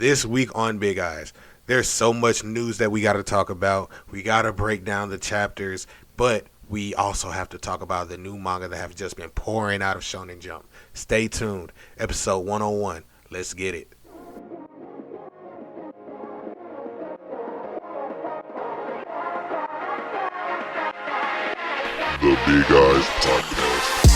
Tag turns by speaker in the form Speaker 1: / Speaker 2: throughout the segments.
Speaker 1: This week on Big Eyes, there's so much news that we got to talk about. We got to break down the chapters, but we also have to talk about the new manga that have just been pouring out of Shonen Jump. Stay tuned. Episode 101. Let's get it.
Speaker 2: The Big Eyes Podcast.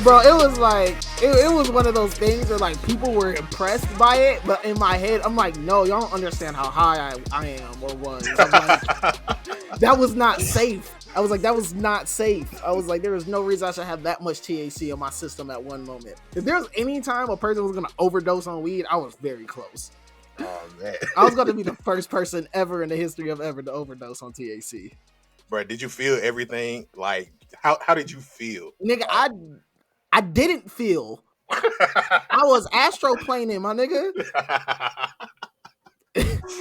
Speaker 3: Bro, it was like it was one of those things where like people were impressed by it, but in my head I'm like, no, y'all don't understand how high I am or was. I'm like, that was not safe. I was like, that was not safe. I was like, there was no reason I should have that much THC in my system at one moment. If there was any time a person was gonna overdose on weed, I was very close.
Speaker 1: Oh man,
Speaker 3: I was gonna be the first person ever in the history of ever to overdose on THC.
Speaker 1: Bro, did you feel everything? Like, how did you feel?
Speaker 3: Nigga, I didn't feel. I was astroplaning, my nigga.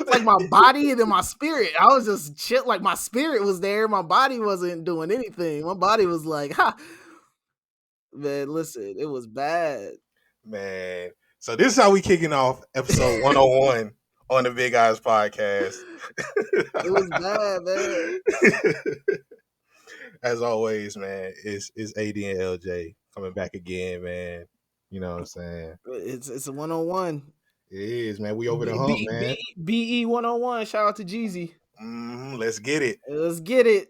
Speaker 3: Like my body and then my spirit. I was just chill. Like my spirit was there. My body wasn't doing anything. My body was like, ha. Man, listen, it was bad.
Speaker 1: Man. So this is how we kicking off episode 101 on the Big Eyes Podcast.
Speaker 3: It was bad, man.
Speaker 1: As always, man, it's AD and LJ coming back again, man. You know what I'm saying?
Speaker 3: It's a 101.
Speaker 1: It is, man. We over the hump, man.
Speaker 3: BE 101. Shout out to Jeezy.
Speaker 1: Let's get it.
Speaker 3: Let's get it.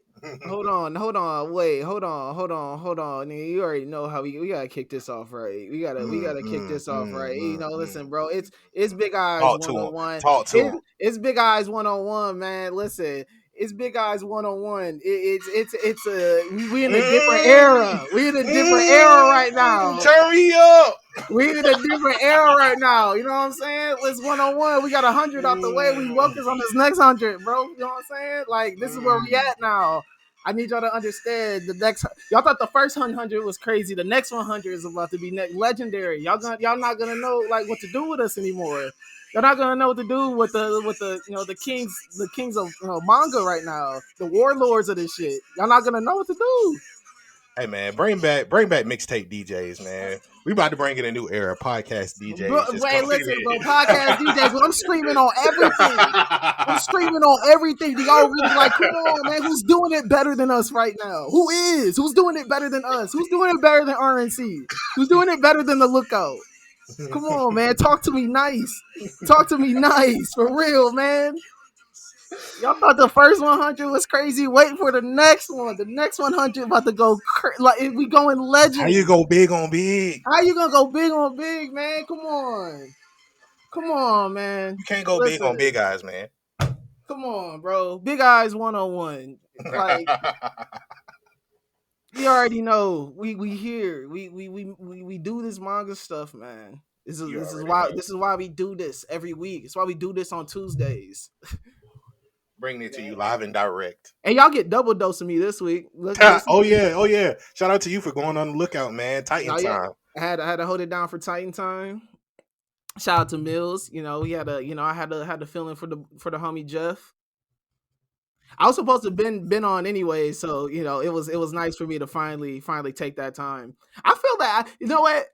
Speaker 3: Hold on. Wait, hold on. You already know how we gotta kick this off right. We gotta kick this off right. You know, listen, bro. It's Big Eyes 101.
Speaker 1: Talk to him.
Speaker 3: It's Big Eyes 101, man. Listen. It's Big Eyes 101. It's we in a different era. We in a different era right now.
Speaker 1: Turn me up.
Speaker 3: We in a different era right now. You know what I'm saying? It's 101. We got 100 out the way. We focus on this next 100, bro. You know what I'm saying? Like, this is where we at now. I need y'all to understand the next. Y'all thought the first 100 was crazy. The next 100 is about to be legendary. Y'all not gonna know like what to do with us anymore. You're not gonna know what to do with the kings of manga right now, the warlords of this shit. Y'all not gonna know what to do.
Speaker 1: Hey man, bring back mixtape DJs, man. We about to bring in a new era, podcast DJs.
Speaker 3: Bro, wait, listen, bro, podcast DJs. But I'm screaming on everything. Do y'all really like? Come on, man. Who's doing it better than us right now? Who is? Who's doing it better tthan us? Who's doing it better than RNC? Who's doing it better than the Lookout? Come on, man. Talk to me nice. For real, man. Y'all thought the first 100 was crazy. Wait for the next one. The next 100 about to go like we going legend.
Speaker 1: How you go big on big?
Speaker 3: How you gonna go big on big, man? Come on, man.
Speaker 1: You can't go big on Big Eyes, man.
Speaker 3: Come on, bro. Big Eyes 101. Like you already know. We here. We do this manga stuff, man. This is why we do this every week. It's why we do this on Tuesdays.
Speaker 1: Bringing it to you live and direct.
Speaker 3: And y'all get double dose of me this week.
Speaker 1: Oh yeah. Shout out to you for going on the lookout, man. Titan time.
Speaker 3: I had to hold it down for Titan time. Shout out to Mills. You know, he had I had the feeling for the homie Jeff. I was supposed to been on anyway, so you know it was nice for me to finally take that time. I feel that you know what?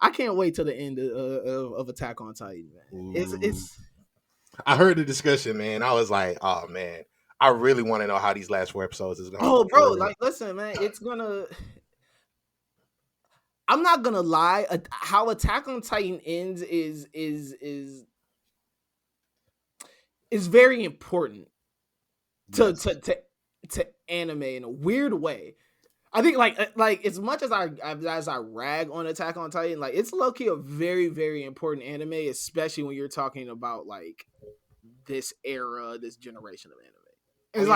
Speaker 3: I can't wait till the end of Attack on Titan, man. It's
Speaker 1: I heard the discussion, man. I was like, oh man, I really want to know how these last 4 episodes is going.
Speaker 3: Oh, bro, like listen, man, it's gonna. I'm not gonna lie. How Attack on Titan ends is very important to anime in a weird way. I think like as much as I rag on Attack on Titan, like it's low-key a very, very important anime, especially when you're talking about like this era, this generation of anime.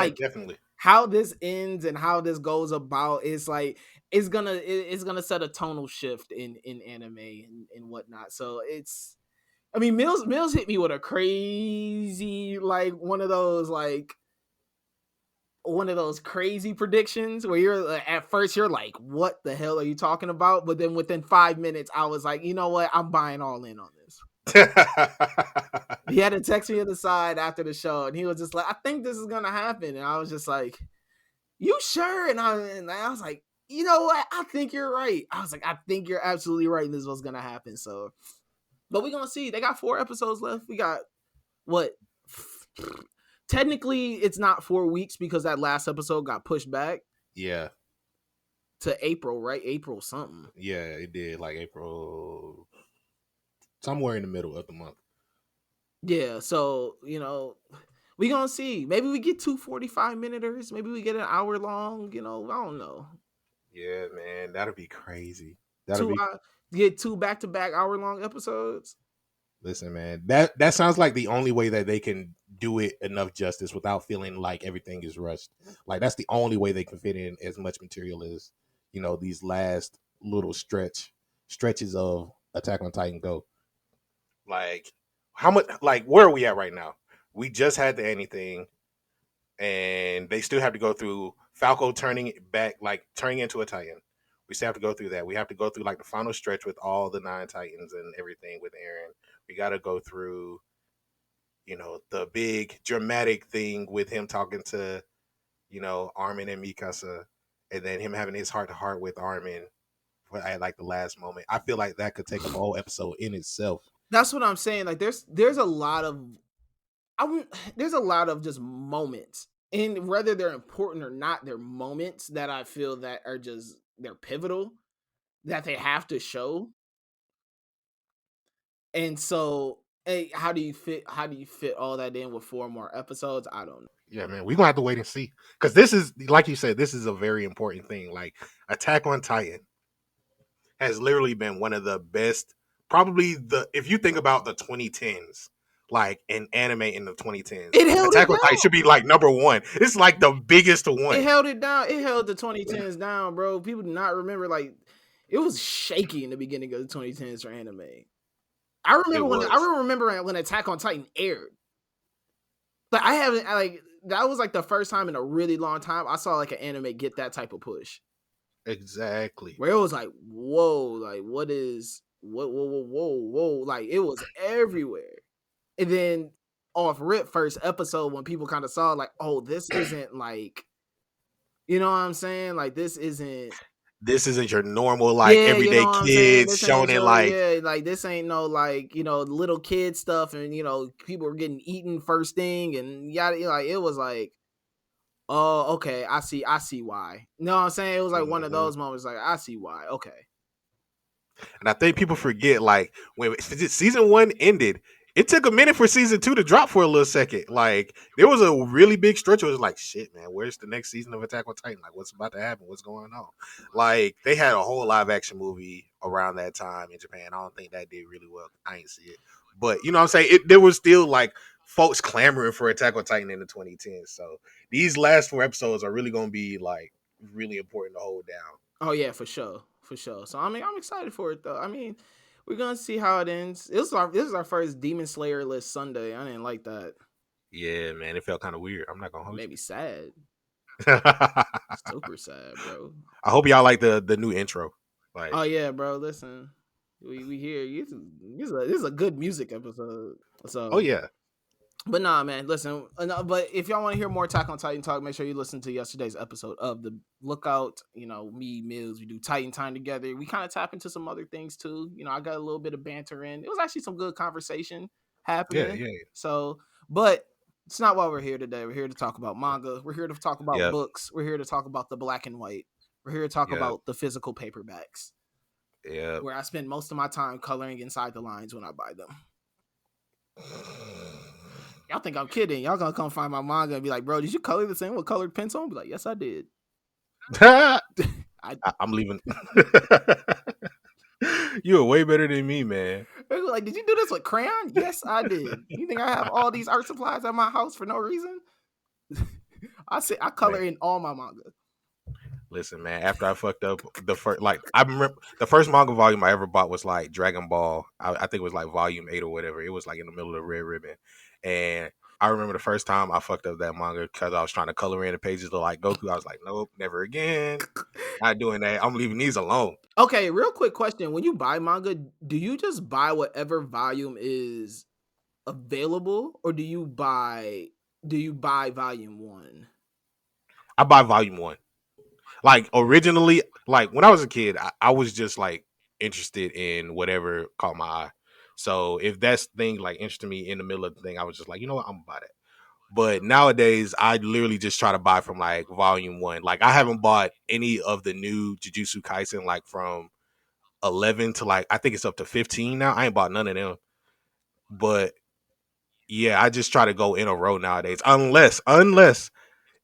Speaker 3: It's
Speaker 1: definitely
Speaker 3: how this ends and how this goes about is like it's gonna set a tonal shift in anime and whatnot. So it's I mean, Mills hit me with a crazy, like, one of those, like, one of those crazy predictions where you're at first you're like, what the hell are you talking about? But then within 5 minutes, I was like, you know what? I'm buying all in on this. He had to text me on the side after the show, and he was just like, I think this is gonna happen. And I was just like, you sure? And I was like, you know what? I think you're right. I was like, I think you're absolutely right. This was gonna happen. So, but we're gonna see. They got 4 episodes left. We got what? Technically, it's not 4 weeks because that last episode got pushed back.
Speaker 1: Yeah.
Speaker 3: To April, right? April something.
Speaker 1: Yeah, it did. Like April, somewhere in the middle of the month.
Speaker 3: Yeah, so, we gonna see. Maybe we get 2 45-minuters. Maybe we get an hour long. I don't know.
Speaker 1: Yeah, man, that'd be crazy.
Speaker 3: Get 2 back-to-back hour-long episodes.
Speaker 1: Listen, man, that sounds like the only way that they can do it enough justice without feeling like everything is rushed. Like that's the only way they can fit in as much material as these last little stretches of Attack on Titan go. Like how much? Like where are we at right now? We just had the anything, and they still have to go through Falco turning it back, like turning into a Titan. We still have to go through that. We have to go through like the final stretch with all the 9 Titans and everything with Eren. We got to go through, the big dramatic thing with him talking to, Armin and Mikasa, and then him having his heart to heart with Armin at like the last moment. I feel like that could take a whole episode in itself.
Speaker 3: That's what I'm saying. Like there's a lot of just moments, and whether they're important or not, they're moments that I feel that are just they're pivotal that they have to show. And so, hey, how do you fit all that in with 4 more episodes? I don't know.
Speaker 1: Yeah, man, we're gonna have to wait and see, because this is, like you said, this is a very important thing. Like Attack on Titan has literally been one of the best, probably if you think about the 2010s, like an anime in the 2010s, Attack on Titan should be like number 1. It's like the biggest one.
Speaker 3: It held it down. It held the 2010s down, bro. People do not remember, like, it was shaky in the beginning of the 2010s for anime. I remember when Attack on Titan aired. But that was like the first time in a really long time I saw like an anime get that type of push.
Speaker 1: Exactly.
Speaker 3: Where it was like, whoa, like whoa, like it was everywhere. And then off rip first episode when people kind of saw like, oh, this isn't like, you know what I'm saying? Like this isn't
Speaker 1: your normal like everyday kids shonen like.
Speaker 3: Yeah, like this ain't no like, little kid stuff, and people are getting eaten first thing and yada, like it was like, oh, okay, I see why. You know what I'm saying? It was like one of those moments like, I see why. Okay.
Speaker 1: And I think people forget, like when season 1 ended, it took a minute for season 2 to drop for a little second. Like there was a really big stretch. It was like, shit, man, where's the next season of Attack on Titan? Like, what's about to happen? What's going on? Like they had a whole live action movie around that time in Japan. I don't think that did really well. I ain't see it, but you know what I'm saying? There was still like folks clamoring for Attack on Titan in the 2010s. So these last 4 episodes are really going to be like really important to hold down.
Speaker 3: Oh yeah, for sure. So I mean, I'm excited for it though. I mean, we're gonna see how it ends. This is our first Demon Slayer list Sunday. I didn't like that.
Speaker 1: Yeah, man, it felt kind of weird. I'm not gonna hold
Speaker 3: Maybe
Speaker 1: you.
Speaker 3: sad. Super sad, bro.
Speaker 1: I hope y'all like the new intro. Like,
Speaker 3: oh yeah, bro. Listen, we hear this is a good music episode. So
Speaker 1: oh yeah.
Speaker 3: But nah, man, listen. But if y'all want to hear more Attack on Titan talk, make sure you listen to yesterday's episode of the Lookout. Me, Mills, we do Titan Time together. We kind of tap into some other things too. I got a little bit of banter in. It was actually some good conversation happening.
Speaker 1: Yeah.
Speaker 3: So, but it's not why we're here today. We're here to talk about manga. We're here to talk about books. We're here to talk about the black and white. We're here to talk about the physical paperbacks.
Speaker 1: Yeah.
Speaker 3: Where I spend most of my time coloring inside the lines when I buy them. Y'all think I'm kidding. Y'all gonna come find my manga and be like, bro, did you color the same with colored pencil? I'll be like, yes, I did.
Speaker 1: I'm leaving. You are way better than me, man.
Speaker 3: Like, did you do this with crayon? Yes, I did. You think I have all these art supplies at my house for no reason? I color in all my manga.
Speaker 1: Listen, man, after I fucked up I remember the first manga volume I ever bought was like Dragon Ball. I think it was like volume 8 or whatever. It was like in the middle of the Red Ribbon. And I remember the first time I fucked up that manga because I was trying to color in the pages to like Goku. I was like, nope, never again. Not doing that. I'm leaving these alone.
Speaker 3: Okay, real quick question: when you buy manga, do you just buy whatever volume is available, or do you buy volume one?
Speaker 1: I buy volume one. Like originally, like when I was a kid, I was just like interested in whatever caught my eye. So if that's thing like interested me in the middle of the thing, I was just like, you know what, I'm gonna buy that. But nowadays, I literally just try to buy from like volume one. Like I haven't bought any of the new Jujutsu Kaisen like from 11 to like I think it's up to 15 now. I ain't bought none of them. But yeah, I just try to go in a row nowadays. Unless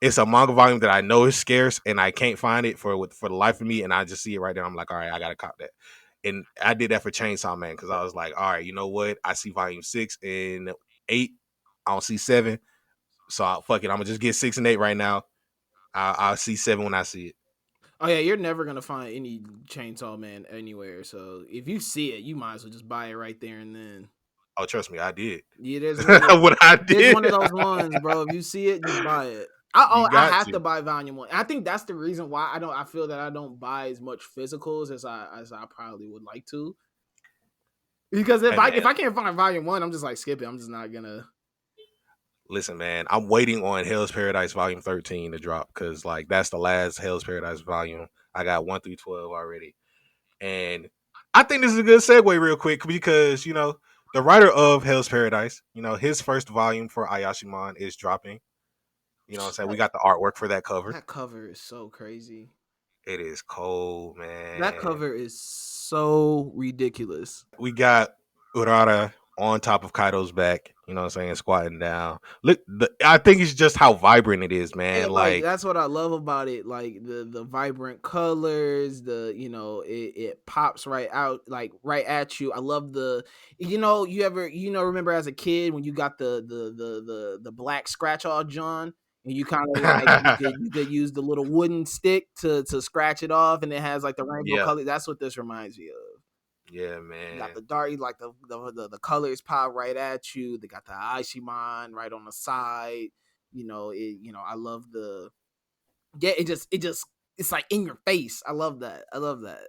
Speaker 1: it's a manga volume that I know is scarce and I can't find it for the life of me, and I just see it right there. I'm like, all right, I gotta cop that. And I did that for Chainsaw Man because I was like, all right, you know what? I see volume 6 and 8. I don't see 7. So fuck it. I'm gonna just get 6 and 8 right now. I'll see 7 when I see it.
Speaker 3: Oh yeah, you're never gonna find any Chainsaw Man anywhere. So if you see it, you might as well just buy it right there and then.
Speaker 1: Oh, trust me, I did.
Speaker 3: Yeah, there's one.
Speaker 1: What I
Speaker 3: There's
Speaker 1: did.
Speaker 3: one of those ones, bro. If you see it, just buy it.
Speaker 1: You
Speaker 3: I
Speaker 1: got
Speaker 3: have
Speaker 1: to.
Speaker 3: to buy volume one. I think that's the reason why I don't. I feel that I don't buy as much physicals as I probably would like to. Because if
Speaker 1: Hey
Speaker 3: I
Speaker 1: man,
Speaker 3: if I can't find volume one, I'm just like skip it. I'm just not gonna.
Speaker 1: listen, man. I'm waiting on Hell's Paradise Volume 13 to drop because like that's the last Hell's Paradise volume. I got 1 through 12 already, and I think this is a good segue real quick because the writer of Hell's Paradise, his first volume for Ayashimon is dropping. You know what I'm saying? We got the artwork for that cover.
Speaker 3: That cover is so crazy.
Speaker 1: It is cold,
Speaker 3: That
Speaker 1: man.
Speaker 3: cover is so ridiculous.
Speaker 1: We got Urara on top of Kaido's back, you know what I'm saying, squatting down. Look, I think it's just how vibrant it is, man.
Speaker 3: And like
Speaker 1: Like,
Speaker 3: that's what I love about it. Like the vibrant colors, it pops right out, like right at you. I love you ever remember as a kid when you got the black scratch off John, and you kind of like you could use the little wooden stick to scratch it off, and it has like the rainbow
Speaker 1: yeah,
Speaker 3: color. That's what this reminds me of.
Speaker 1: yeah,
Speaker 3: You got
Speaker 1: man.
Speaker 3: the dark, like the colors pop right at you. They got the Ayashimon right on the side. I love it's like in your face. I love that. I love that.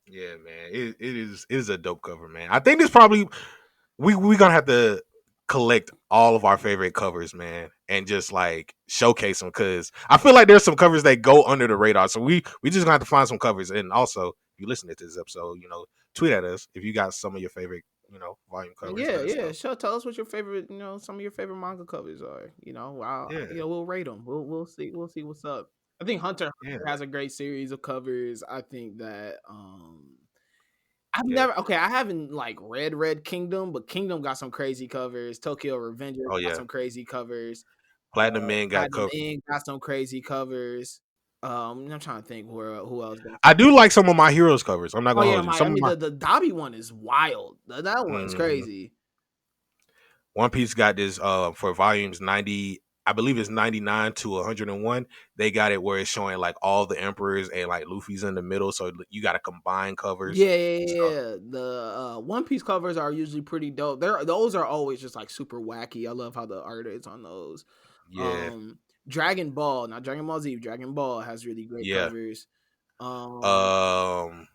Speaker 1: Yeah, man. It is a dope cover, man. I think this probably we gonna have to collect all of our favorite covers, man, and just like showcase them because I feel like there's some covers that go under the radar. So we just gonna have to find some covers. And also, if you listen to this episode, tweet at us if you got some of your favorite, volume covers.
Speaker 3: Yeah,
Speaker 1: Let us
Speaker 3: yeah.
Speaker 1: know.
Speaker 3: Sure. Tell us what your favorite, some of your favorite manga covers are.
Speaker 1: Yeah,
Speaker 3: We'll rate them. We'll see. We'll see what's up. I think Hunter
Speaker 1: yeah,
Speaker 3: has a great series of covers. I think that I've
Speaker 1: yeah.
Speaker 3: never okay, I haven't like read Kingdom, but Kingdom got some crazy covers. Tokyo Revengers
Speaker 1: Oh
Speaker 3: got
Speaker 1: yeah.
Speaker 3: some crazy covers.
Speaker 1: Platinum Men got
Speaker 3: Platinum
Speaker 1: covered.
Speaker 3: Ink got some crazy covers. I'm trying to think who else got.
Speaker 1: I do like some of my heroes covers. I'm not
Speaker 3: Oh
Speaker 1: gonna
Speaker 3: yeah,
Speaker 1: hold you. Some of my
Speaker 3: the Dobby one is wild. That one is
Speaker 1: mhm.
Speaker 3: crazy.
Speaker 1: One Piece got this for volumes 90. I believe it's 99 to 101. They got it where it's showing like all the emperors and like Luffy's in the middle, so you got to combine covers.
Speaker 3: Yeah, yeah,
Speaker 1: So
Speaker 3: yeah. The One Piece covers are usually pretty dope. Those are always just like super wacky. I love how the art is on those.
Speaker 1: yeah,
Speaker 3: Um, Dragon Ball, not Dragon Ball Z. Dragon Ball has really great
Speaker 1: yeah.
Speaker 3: covers. Um,
Speaker 1: Um,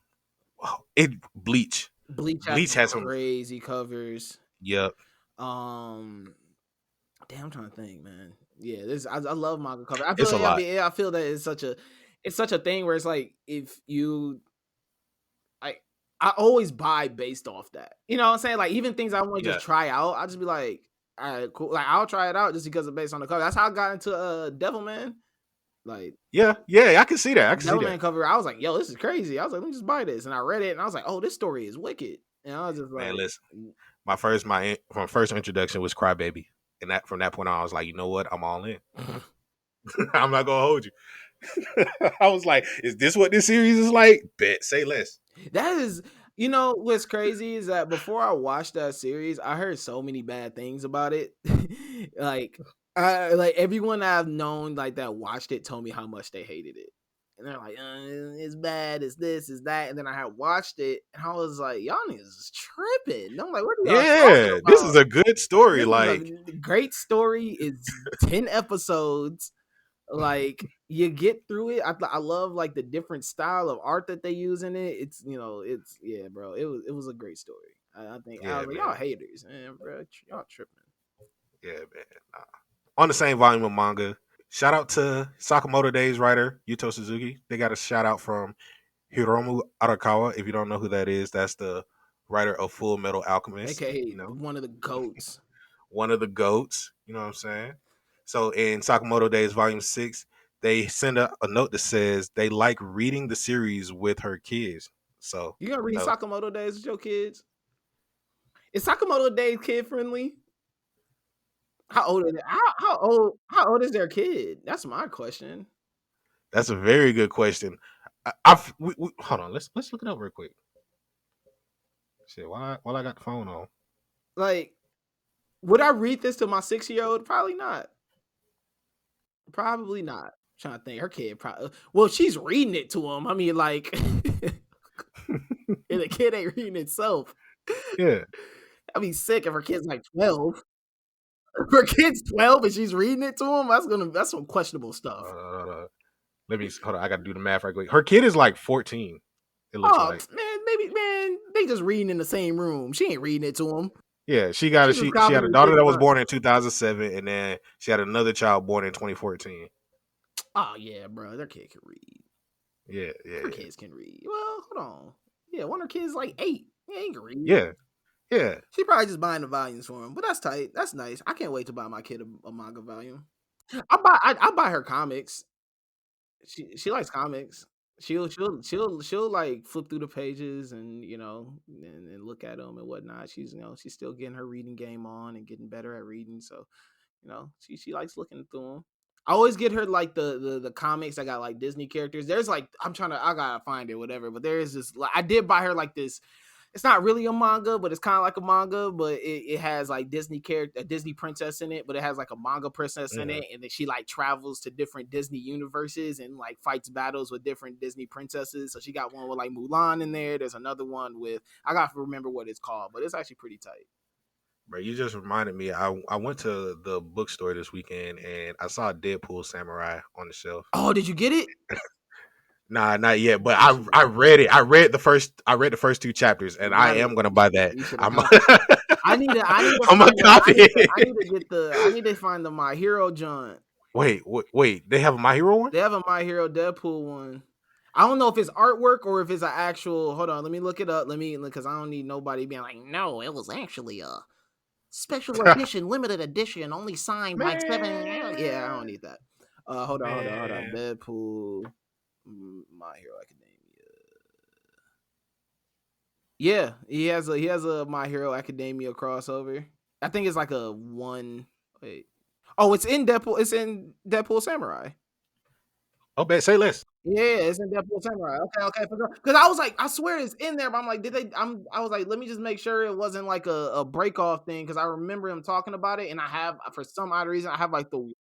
Speaker 1: it Bleach.
Speaker 3: Bleach has
Speaker 1: Bleach
Speaker 3: some
Speaker 1: has some.
Speaker 3: crazy covers.
Speaker 1: Yep.
Speaker 3: Um, Damn, I'm trying to think, man. Yeah, I love manga cover.
Speaker 1: It's a lot.
Speaker 3: I feel that it's such a thing where it's like if you I always buy based off that. You know what I'm saying? Like even things I want to
Speaker 1: Yeah.
Speaker 3: just try out, I'll just be like, all right, cool. Like I'll try it out just because it's based on the cover. That's how I got into Devilman. Like
Speaker 1: Yeah. Yeah. I can see that. I can see that.
Speaker 3: Devilman cover, I was like, yo, this is crazy. I was like, let me just buy this. And I read it and I was like, oh, this story is wicked. And I was just
Speaker 1: Man,
Speaker 3: like,
Speaker 1: listen. My first introduction was Crybaby, and that from that point on, I was like, you know what? I'm all in. I'm not gonna hold you. I was like, is this what this series is like? Bet. Say less.
Speaker 3: that is, what's crazy is that before I watched that series, I heard so many bad things about it. like, like everyone I've known like that watched it told me how much they hated it. And they're like, it's bad, it's this, it's that. And then I had watched it, and I was like, y'all niggas is tripping. And I'm like, what are y'all talking
Speaker 1: Yeah, this is
Speaker 3: about?
Speaker 1: a good story.
Speaker 3: This is
Speaker 1: Like,
Speaker 3: a great story. It's 10 episodes. Like, you get through it. I love like the different style of art that they use in it. It's it's yeah, bro. It was a great story. I think I
Speaker 1: yeah,
Speaker 3: was like, y'all
Speaker 1: man.
Speaker 3: haters, man, bro. Y'all tripping.
Speaker 1: Yeah, man. On the same volume of manga, shout out to Sakamoto Days writer Yuto Suzuki. They got a shout out from Hiromu Arakawa. If you don't know who that is, that's the writer of Full Metal Alchemist.
Speaker 3: AKA
Speaker 1: You know,
Speaker 3: one of the goats.
Speaker 1: one of the goats. You know what I'm saying? So in Sakamoto Days Volume 6, they send a note that says they like reading the series with her kids. So,
Speaker 3: You gonna
Speaker 1: you
Speaker 3: read
Speaker 1: know,
Speaker 3: Sakamoto Days with your kids? Is Sakamoto Days kid friendly? How old is it? How old is their kid? That's my question.
Speaker 1: that's a very good question. Hold on, let's look it up real quick. Shit, while I got the phone on.
Speaker 3: Like, would I read this to my 6-year-old? Probably not. Probably not. I'm trying to think. Her kid probably. Well, she's reading it to him. I mean, like, and the kid ain't reading itself.
Speaker 1: Yeah.
Speaker 3: I'd be sick if her kid's like 12. If her kid's 12 and she's reading it to him, that's some questionable stuff.
Speaker 1: Let me hold on. I got to do the math right quick. Her kid is like 14. It looks
Speaker 3: Oh
Speaker 1: like.
Speaker 3: man, they just reading in the same room. She ain't reading it to him.
Speaker 1: Yeah, she
Speaker 3: She just
Speaker 1: she had
Speaker 3: copying
Speaker 1: a
Speaker 3: the
Speaker 1: daughter
Speaker 3: kid's
Speaker 1: that was
Speaker 3: mind.
Speaker 1: born in 2007, and then she had another child born in 2014.
Speaker 3: Oh yeah, bro, their kid can read.
Speaker 1: Yeah.
Speaker 3: Her kids can read. Well, hold on. Yeah, one of her kids like 8. He ain't can read.
Speaker 1: Yeah.
Speaker 3: She probably just buying the volumes for him, but that's tight. That's nice. I can't wait to buy my kid a manga volume. I buy her comics. She likes comics. She'll like flip through the pages and and look at them and whatnot. She's still getting her reading game on and getting better at reading. So she likes looking through them. I always get her like the comics that got like Disney characters. There's like I gotta find it, whatever. But there is this. Like, I did buy her like this. It's not really a manga, but it's kind of like a manga. But it has like Disney character, a Disney princess in it. But it has like a manga princess in it, and then she like travels to different Disney universes and like fights battles with different Disney princesses. So she got one with like Mulan in there. There's another one with I gotta remember what it's called, but it's actually pretty tight.
Speaker 1: Bro, you just reminded me. I went to the bookstore this weekend and I saw Deadpool Samurai on the shelf.
Speaker 3: Oh, did you get it?
Speaker 1: Nah, not yet. But I read it. I read the first 2 chapters, and I am gonna buy that.
Speaker 3: You should have
Speaker 1: I'm
Speaker 3: got it. I need to
Speaker 1: I'm
Speaker 3: find
Speaker 1: gonna copy it.
Speaker 3: I need to find the My Hero John.
Speaker 1: Wait. They have a My Hero one?
Speaker 3: They have a My Hero Deadpool one. I don't know if it's artwork or if it's an actual. Hold on, let me look it up. Because I don't need nobody being like, no, it was actually a special edition, limited edition, only signed by 7. Yeah, I don't need that. Hold on. Deadpool, My Hero Academia. Yeah, he has a My Hero Academia crossover. I think it's like a one. Wait. Oh, it's in Deadpool. It's in Deadpool Samurai.
Speaker 1: Oh, bet say less.
Speaker 3: Yeah, it's in Deadpool Samurai. Okay. Because I was like, I swear it's in there, but I'm like, did they? I was like, let me just make sure it wasn't like a break off thing because I remember him talking about it, and I have for some odd reason I have like the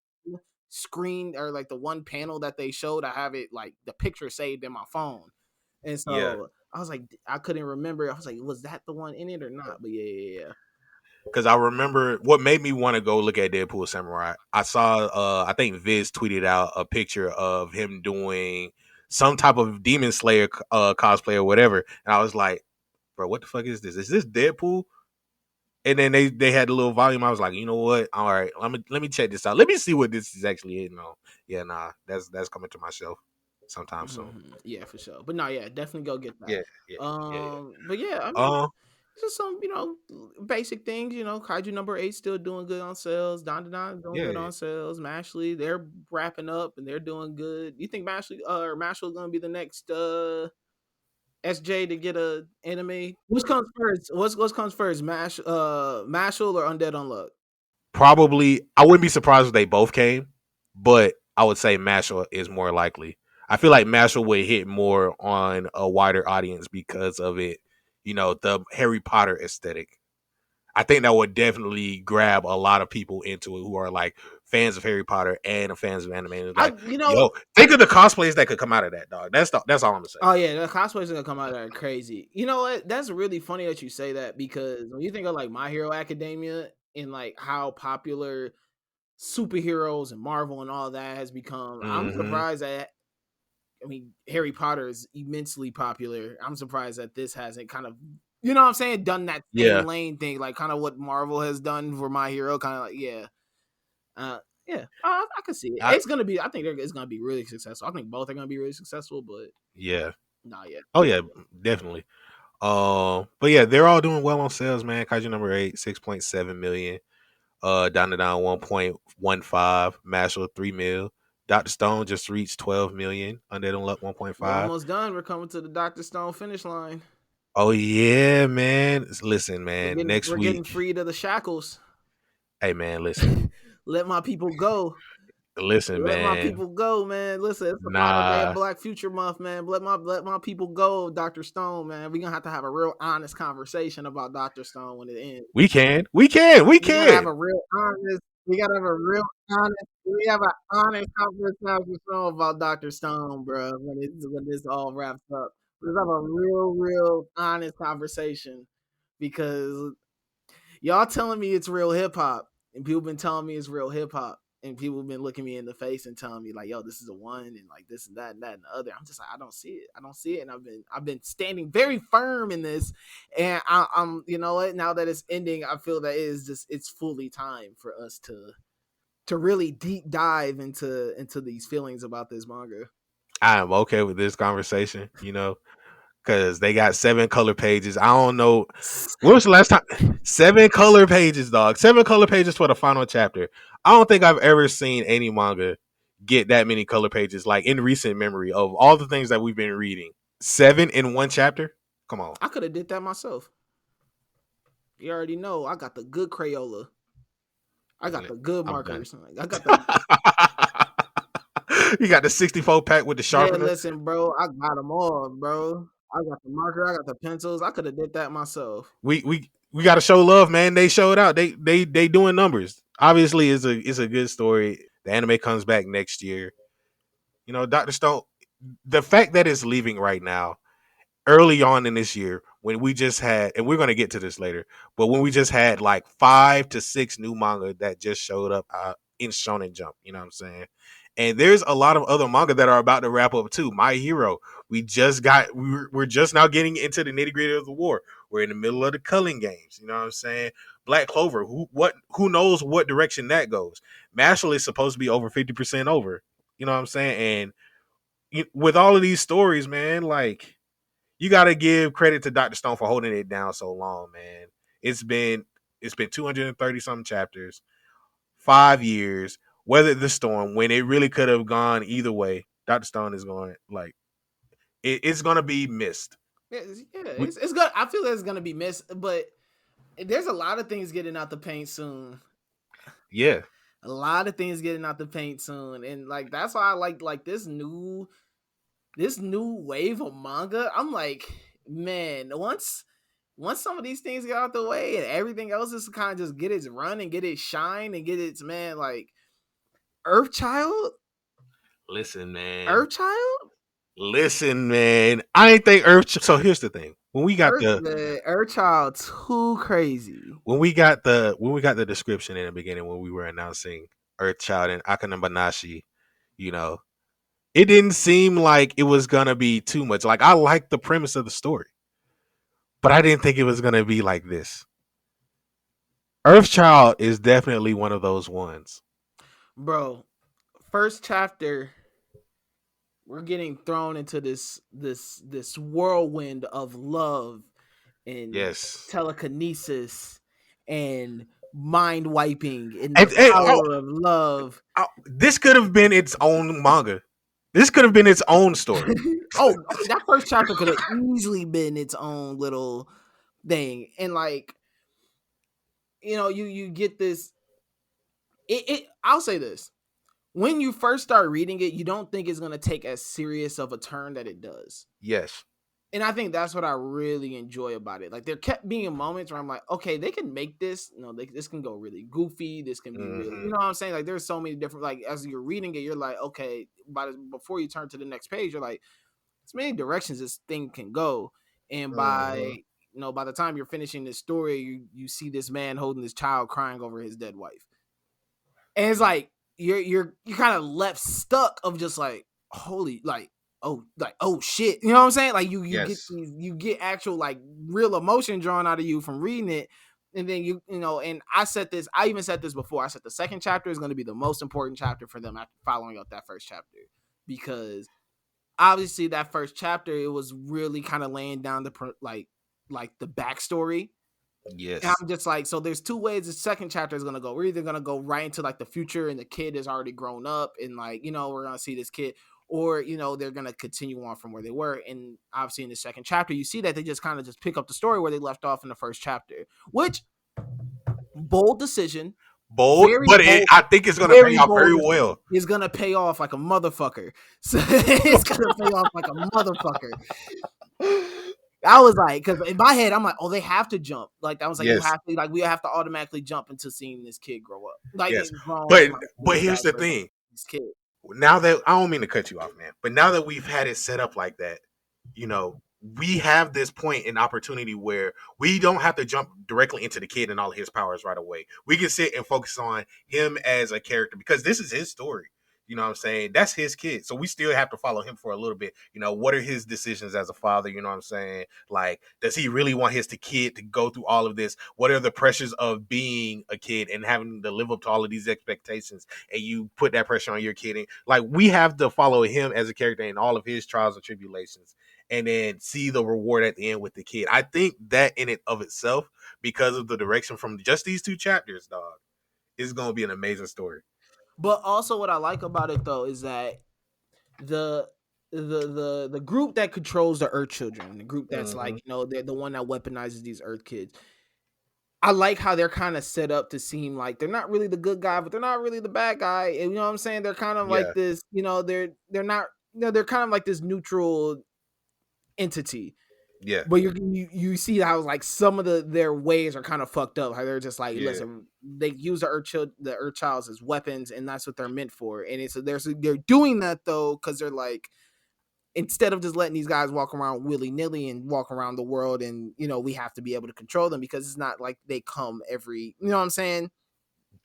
Speaker 3: screen or like the one panel that they showed. I have it like the picture saved in my phone, and so
Speaker 1: Yeah.
Speaker 3: I was like, I couldn't remember. I was like, was that the one in it or not? But yeah.
Speaker 1: Because I remember what made me want to go look at Deadpool Samurai. I saw, I think Viz tweeted out a picture of him doing some type of Demon Slayer cosplay or whatever, and I was like, bro, what the fuck is this? Is this Deadpool? And then they had the little volume. I was like, you know what? All right, let me check this out. Let me see what this is actually hitting on. Yeah, nah, that's coming to my shelf sometime soon.
Speaker 3: Yeah, for sure. But no, yeah, definitely go get that.
Speaker 1: Yeah.
Speaker 3: But yeah, I mean, just some basic things. Kaiju number 8 still doing good on sales. Don doing good on sales. Mashley, they're wrapping up and they're doing good. You think Mashley or Mashal gonna be the next SJ to get a anime? What comes first? What comes first? Mashal or Undead Unluck?
Speaker 1: Probably, I wouldn't be surprised if they both came, but I would say Mashal is more likely. I feel like Mashal would hit more on a wider audience because of it, the Harry Potter aesthetic. I think that would definitely grab a lot of people into it who are like fans of Harry Potter and fans of anime. And it's like,
Speaker 3: you know,
Speaker 1: yo, think of the cosplays that could come out of that, dog. That's all I'm gonna say.
Speaker 3: oh yeah, the cosplays are gonna come out of there crazy. You know what? That's really funny that you say that, because when you think of like My Hero Academia and like how popular superheroes and Marvel and all that has become, I'm surprised that, I mean, Harry Potter is immensely popular. I'm surprised that this hasn't kind of, you know what I'm saying, done that same lane thing, like kind of what Marvel has done for My Hero, kind of like, I can see it. It's gonna be, I think it's gonna be really successful. I think both are gonna be really successful, but not yet.
Speaker 1: Oh yeah, definitely. But yeah, they're all doing well on sales, man. Kaiju number 8, 6.7 million. Down 1.15. Mashal 3 mil. Dr. Stone just reached 12 million. Undead Unluck 1.5.
Speaker 3: We're almost done. We're coming to the Dr. Stone finish line.
Speaker 1: Oh yeah, man. Listen, man.
Speaker 3: We're getting freed of the shackles.
Speaker 1: Hey man, listen.
Speaker 3: Let my people go.
Speaker 1: Listen,
Speaker 3: Let
Speaker 1: man.
Speaker 3: my people go, man. Listen, it's the final day of Black Future Month, man. Let my people go, Dr. Stone, man. We're gonna have a real honest conversation about Dr. Stone when it ends.
Speaker 1: We can. We gotta
Speaker 3: have a real honest. We gotta have a real honest. We have an honest conversation about Dr. Stone, bro. When this all wraps up, let's have a real honest conversation, because y'all telling me it's real hip hop, and people been telling me it's real hip hop, and people been looking me in the face and telling me like, "Yo, this is a one," and like this and that and that and the other. I'm just like, I don't see it. I don't see it, and I've been standing very firm in this, and I'm you know what? Now that it's ending, I feel that it's fully time for us to really deep dive into these feelings about this manga.
Speaker 1: I am okay with this conversation, because they got 7 color pages. I don't know. When was the last time? 7 color pages, dog. 7 color pages for the final chapter. I don't think I've ever seen any manga get that many color pages, like in recent memory of all the things that we've been reading. 7 in one chapter? Come on.
Speaker 3: I could have did that myself. You already know I got the good Crayola. I got the good markers. I got the.
Speaker 1: You got the 64 pack with the sharpener.
Speaker 3: Yeah, listen, bro. I got them all, bro. I got the marker. I got the pencils. I could have did that myself.
Speaker 1: We got to show love, man. They showed out. They doing numbers. Obviously, it's a good story. The anime comes back next year. Dr. Stone. The fact that it's leaving right now, early on in this year, when we just had, and we're gonna get to this later, but when we just had like 5 to 6 new manga that just showed up in Shonen Jump. You know what I'm saying? And there's a lot of other manga that are about to wrap up too. My Hero, we're just now getting into the nitty gritty of the war. We're in the middle of the culling games. You know what I'm saying? Black Clover, who knows what direction that goes? Mashal is supposed to be over 50% over. You know what I'm saying? And with all of these stories, man, like, you got to give credit to Dr. Stone for holding it down so long, man. It's been 230 something chapters, 5 years. Weathered the storm when it really could have gone either way. Dr. Stone is going, like, it's going to be missed.
Speaker 3: It's good. I feel it's going to be missed, but there's a lot of things getting out the paint soon.
Speaker 1: Yeah.
Speaker 3: A lot of things getting out the paint soon. And like, that's why I like this new wave of manga. I'm like, man, once some of these things get out the way and everything else is kind of just get its run and get its shine and get its, man, like, Earthchild?
Speaker 1: Listen, man.
Speaker 3: Earthchild?
Speaker 1: Listen, man. I ain't think Earthchild. So here's the thing. When we got
Speaker 3: Earthchild, too crazy.
Speaker 1: When we got the description in the beginning, when we were announcing Earthchild and Akane-banashi, it didn't seem like it was gonna be too much. Like, I liked the premise of the story, but I didn't think it was gonna be like this. Earthchild is definitely one of those ones.
Speaker 3: Bro, first chapter, we're getting thrown into this whirlwind of love and telekinesis and mind wiping and the power of love.
Speaker 1: This could have been its own manga. This could have been its own story.
Speaker 3: That first chapter could have easily been its own little thing. And like, you get this. I'll say this. When you first start reading it, you don't think it's going to take as serious of a turn that it does.
Speaker 1: Yes.
Speaker 3: And I think that's what I really enjoy about it. Like there kept being moments where I'm like, okay, they can make this. This can go really goofy. This can be really,
Speaker 1: Mm-hmm.
Speaker 3: you know what I'm saying? Like there's so many different. Like as you're reading it, you're like, okay, before you turn to the next page, you're like, as many directions this thing can go. And
Speaker 1: Mm-hmm.
Speaker 3: by the time you're finishing this story, you see this man holding this child crying over his dead wife, and it's like you're kind of left stuck of just like holy oh shit, you know what I'm saying? Like
Speaker 1: Yes.
Speaker 3: you get actual like real emotion drawn out of you from reading it, and then and I even said this before. I said the second chapter is going to be the most important chapter for them after following up that first chapter, because obviously that first chapter it was really kind of laying down like the backstory. And
Speaker 1: Yes.
Speaker 3: I'm just like, so there's two ways the second chapter is gonna go. We're either gonna go right into like the future and the kid is already grown up and like, we're gonna see this kid, or they're gonna continue on from where they were. And obviously in the second chapter, you see that they just kind of just pick up the story where they left off in the first chapter, which bold decision,
Speaker 1: Bold,
Speaker 3: very
Speaker 1: but
Speaker 3: bold,
Speaker 1: I think it's gonna pay
Speaker 3: very
Speaker 1: off very
Speaker 3: bold.
Speaker 1: well.
Speaker 3: Is gonna pay off like a motherfucker. So it's gonna pay off like a motherfucker. I was like, because in my head, I'm like, oh, they have to jump. Like, I was like,
Speaker 1: Yes.
Speaker 3: we have to automatically jump into seeing this kid grow up, like
Speaker 1: Yes.
Speaker 3: it's grown
Speaker 1: But
Speaker 3: and like
Speaker 1: but
Speaker 3: this
Speaker 1: here's
Speaker 3: guy's
Speaker 1: the
Speaker 3: version of
Speaker 1: thing.
Speaker 3: this kid.
Speaker 1: Now that I don't mean to cut you off, man, but now that we've had it set up like that, we have this point in opportunity where we don't have to jump directly into the kid and all of his powers right away. We can sit and focus on him as a character because this is his story. You know what I'm saying? That's his kid. So we still have to follow him for a little bit. What are his decisions as a father? You know what I'm saying? Like, does he really want his kid to go through all of this? What are the pressures of being a kid and having to live up to all of these expectations? And you put that pressure on your kid. And like, we have to follow him as a character in all of his trials and tribulations and then see the reward at the end with the kid. I think that in it of itself, because of the direction from just these two chapters, dog, is going to be an amazing story.
Speaker 3: But also, what I like about it though is that the the group that controls the Earth Children, the group that's
Speaker 1: Mm-hmm.
Speaker 3: like they're the one that weaponizes these Earth kids. I like how they're kind of set up to seem like they're not really the good guy, but they're not really the bad guy. And you know what I'm saying? They're kind of like
Speaker 1: Yeah.
Speaker 3: this, they're not, they're kind of like this neutral entity.
Speaker 1: Yeah.
Speaker 3: But you see how like some of their ways are kind of fucked up. How they're just like,
Speaker 1: Yeah.
Speaker 3: listen, they use the Earth Childs as weapons, and that's what they're meant for. And it's they're doing that though because they're like, instead of just letting these guys walk around willy nilly and walk around the world, and we have to be able to control them because it's not like they come every, you know what I'm saying?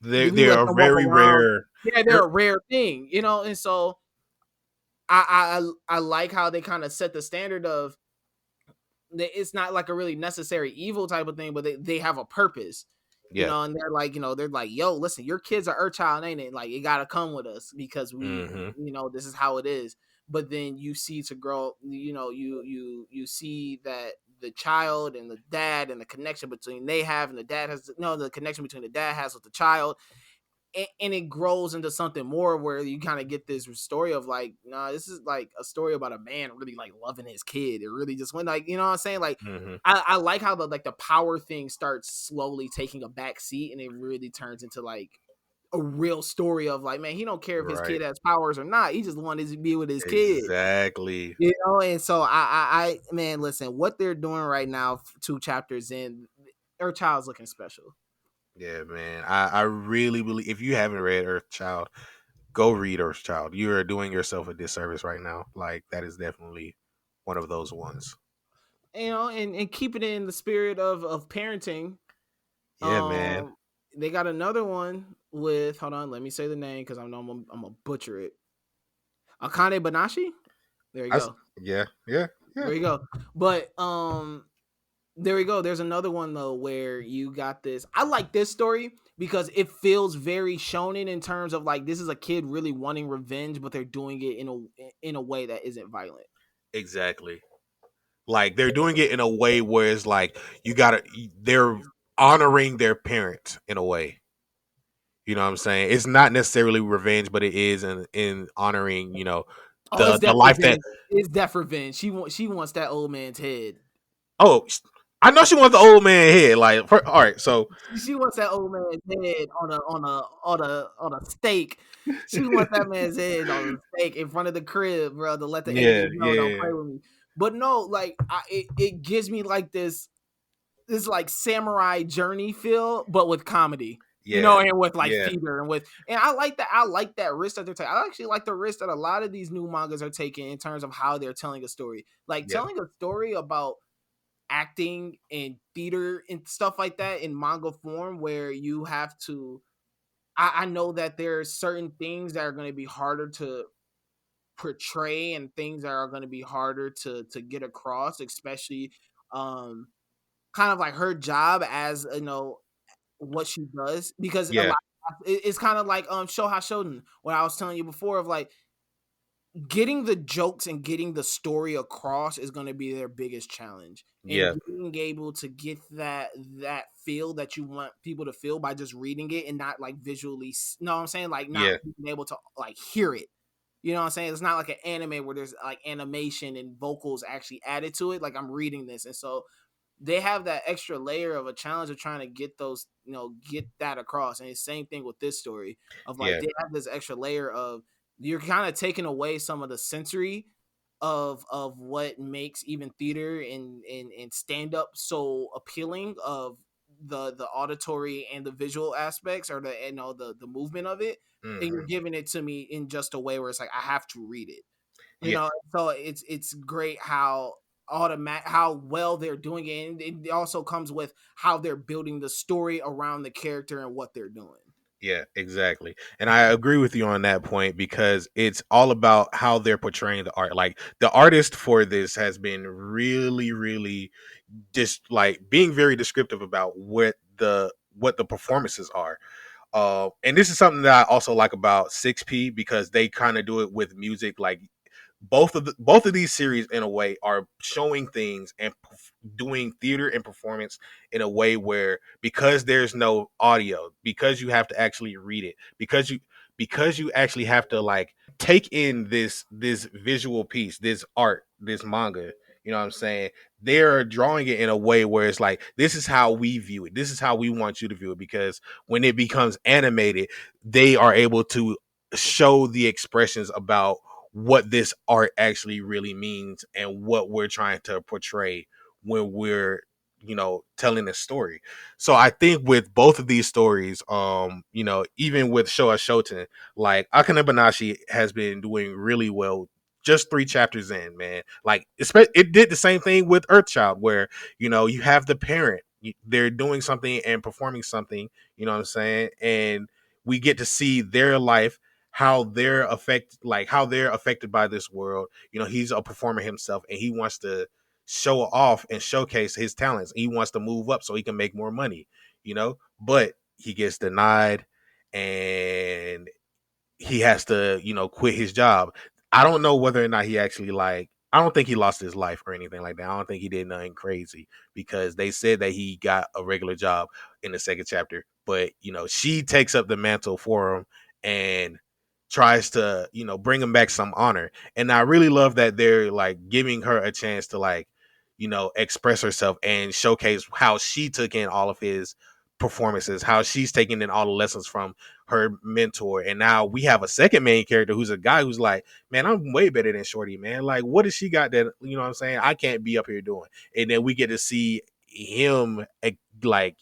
Speaker 3: We
Speaker 1: They
Speaker 3: let
Speaker 1: are
Speaker 3: them walk
Speaker 1: very
Speaker 3: around.
Speaker 1: rare.
Speaker 3: Yeah, they're a rare thing, and so I like how they kind of set the standard of it's not like a really necessary evil type of thing, but they have a purpose,
Speaker 1: Yeah.
Speaker 3: and they're like, yo, listen, your kid's are Earthchild, ain't it? Like, it gotta come with us because
Speaker 1: Mm-hmm.
Speaker 3: this is how it is. But then you see to grow, you see that the child and the dad and the connection between they have and the dad has the connection between the dad has with the child, and it grows into something more where you kind of get this story of like, nah, this is like a story about a man really like loving his kid. It really just went like, you know what I'm saying? Like,
Speaker 1: Mm-hmm.
Speaker 3: I like how the power thing starts slowly taking a back seat, and it really turns into like a real story of like, man, he don't care if his
Speaker 1: Right.
Speaker 3: kid has powers or not. He just wanted to be with his kid.
Speaker 1: Exactly.
Speaker 3: And so I man, listen, what they're doing right now, 2 chapters in, Earthchild's looking special.
Speaker 1: Yeah, man. I really believe if you haven't read Earthchild, go read Earthchild. You are doing yourself a disservice right now. Like, that is definitely one of those ones.
Speaker 3: And keeping it in the spirit of parenting.
Speaker 1: Yeah, man.
Speaker 3: They got another one with, hold on, let me say the name because I know I'm gonna butcher it. Akane-banashi. There you
Speaker 1: I,
Speaker 3: go.
Speaker 1: yeah, yeah, yeah.
Speaker 3: There you go. But there we go. There's another one though where you got this. I like this story because it feels very shonen in terms of like this is a kid really wanting revenge, but they're doing it in a way that isn't violent.
Speaker 1: Exactly. Like, they're doing it in a way where it's like they're honoring their parents in a way. You know what I'm saying? It's not necessarily revenge, but it is in honoring,
Speaker 3: Oh, it's
Speaker 1: the
Speaker 3: death
Speaker 1: life that.
Speaker 3: revenge. It's death revenge. She wants that old man's head.
Speaker 1: Oh, I know she wants the old man head. Like, all right, so
Speaker 3: She wants that old man's head on a stake. She wants that man's head on a stake in front of the crib, bro, to let the
Speaker 1: yeah,
Speaker 3: angels know don't
Speaker 1: yeah,
Speaker 3: play with me. But no, like it gives me like this like samurai journey feel, but with comedy. You
Speaker 1: Yeah,
Speaker 3: know, and with like
Speaker 1: yeah,
Speaker 3: theater and I like that. I like that risk that they're taking. I actually like the risk that a lot of these new mangas are taking in terms of how they're telling a story. Like
Speaker 1: yeah,
Speaker 3: telling a story about acting and theater and stuff like that in manga form, where you have to. I know that there are certain things that are going to be harder to portray and things that are going to be harder to get across, especially um kind of like her job as what she does, because a
Speaker 1: yeah,
Speaker 3: lot it's kind of like Shoha Shoden, what I was telling you before, of like getting the jokes and getting the story across is going to be their biggest challenge, and
Speaker 1: yeah,
Speaker 3: being able to get that feel that you want people to feel by just reading it and not like visually know what I'm saying, like not
Speaker 1: yeah,
Speaker 3: being able to like hear it. You know what I'm saying? It's not like an anime where there's like animation and vocals actually added to it. Like I'm reading this, and so they have that extra layer of a challenge of trying to get those, get that across. And it's same thing with this story of like
Speaker 1: yeah,
Speaker 3: they have this extra layer of you're kind of taking away some of the sensory of what makes even theater and stand up so appealing, of the auditory and the visual aspects, or the the movement of it, and you're
Speaker 1: hmm,
Speaker 3: giving it to me in just a way where it's like I have to read it.
Speaker 1: yeah,
Speaker 3: So it's great how how well they're doing it, and it also comes with how they're building the story around the character and what they're doing.
Speaker 1: yeah, exactly. And I agree with you on that point because it's all about how they're portraying the art. Like the artist for this has been really, really just like being very descriptive about what the performances are. And this is something that I also like about 6P because they kind of do it with music. Like both of these series in a way are showing things and doing theater and performance in a way where, because there's no audio, because you have to actually read it, because you actually have to like take in this visual piece, this art, this manga, you know what I'm saying, they're drawing it in a way where it's like, this is how we view it, this is how we want you to view it, because when it becomes animated, they are able to show the expressions about what this art actually really means and what we're trying to portray when we're telling a story. So I think with both of these stories, even with Showa Shoten, like Akane-banashi has been doing really well just 3 chapters in, man. Like it did the same thing with Earthchild, where you have the parent, they're doing something and performing something, you know what I'm saying, and we get to see their life, how they're affected by this world. He's a performer himself and he wants to show off and showcase his talents. He wants to move up so he can make more money, but he gets denied and he has to, quit his job. I don't know whether or not he actually I don't think he lost his life or anything like that. I don't think he did nothing crazy because they said that he got a regular job in the second chapter. But, she takes up the mantle for him and tries to, bring him back some honor. And I really love that they're like giving her a chance to express herself and showcase how she took in all of his performances, how she's taking in all the lessons from her mentor. And now we have a second main character who's a guy who's like, man, I'm way better than Shorty, man. Like, what has she got that, what I'm saying, I can't be up here doing? And then we get to see him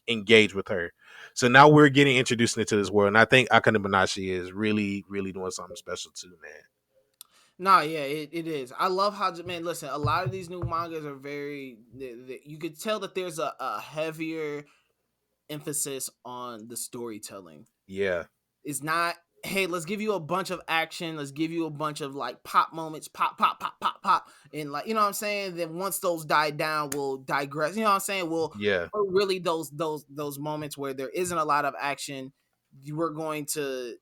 Speaker 1: engage with her. So now we're getting introduced into this world. And I think Akane-banashi is really, really doing something special too, man.
Speaker 3: No, yeah, it is. I love how, man, listen, a lot of these new mangas are very, you could tell that there's a heavier emphasis on the storytelling.
Speaker 1: Yeah.
Speaker 3: It's not, hey, let's give you a bunch of action, let's give you a bunch of like pop moments, pop, pop, pop, pop, pop, and like, you know what I'm saying? Then once those die down, we'll digress. You know what I'm saying?
Speaker 1: Yeah.
Speaker 3: Really those moments where there isn't a lot of action, we're going to,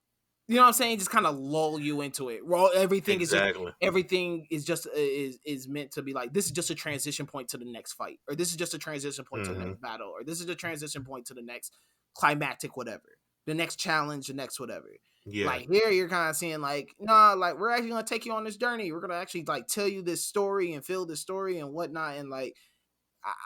Speaker 3: you know what I'm saying, just kind of lull you into it. Well,
Speaker 1: Exactly.
Speaker 3: everything is just is meant to be like, this is just a transition point to the next fight, or this is just a transition point to the
Speaker 1: Hmm.
Speaker 3: next battle, or this is a transition point to the next climactic whatever, the next challenge, the next whatever.
Speaker 1: Yeah.
Speaker 3: Like here, you're kind of seeing like, nah, like we're actually gonna take you on this journey. We're gonna actually like tell you this story and feel this story and whatnot. And like,